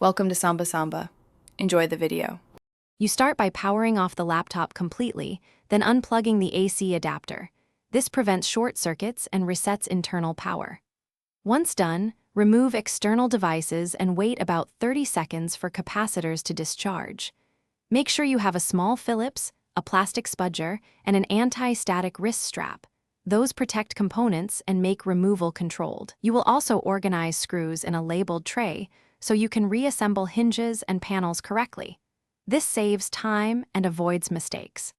Welcome to Samba Samba. Enjoy the video. You start by powering off the laptop completely, then unplugging the AC adapter. This prevents short circuits and resets internal power. Once done, remove external devices and wait about 30 seconds for capacitors to discharge. Make sure you have a small Phillips, a plastic spudger, and an anti-static wrist strap. Those protect components and make removal controlled. You will also organize screws in a labeled tray so you can reassemble hinges and panels correctly. This saves time and avoids mistakes.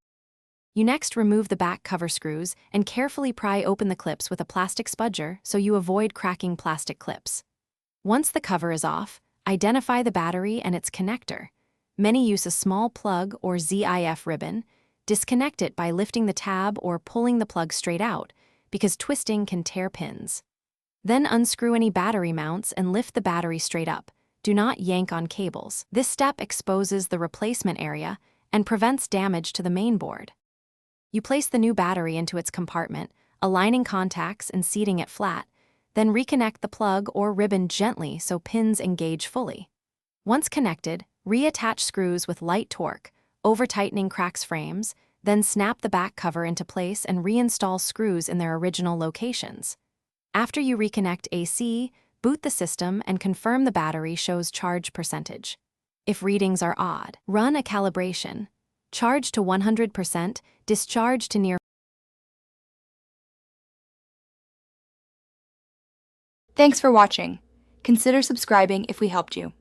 You next remove the back cover screws and carefully pry open the clips with a plastic spudger so you avoid cracking plastic clips. Once the cover is off, identify the battery and its connector. Many use a small plug or ZIF ribbon. Disconnect it by lifting the tab or pulling the plug straight out, because twisting can tear pins. Then unscrew any battery mounts and lift the battery straight up. Do not yank on cables. This step exposes the replacement area and prevents damage to the main board. You place the new battery into its compartment, aligning contacts and seating it flat, then reconnect the plug or ribbon gently so pins engage fully. Once connected, reattach screws with light torque, over-tightening cracks frames, then snap the back cover into place and reinstall screws in their original locations. After you reconnect AC, boot the system and confirm the battery shows charge percentage. If readings are odd, run a calibration. Charge to 100%, discharge to near. Thanks for watching. Consider subscribing if we helped you.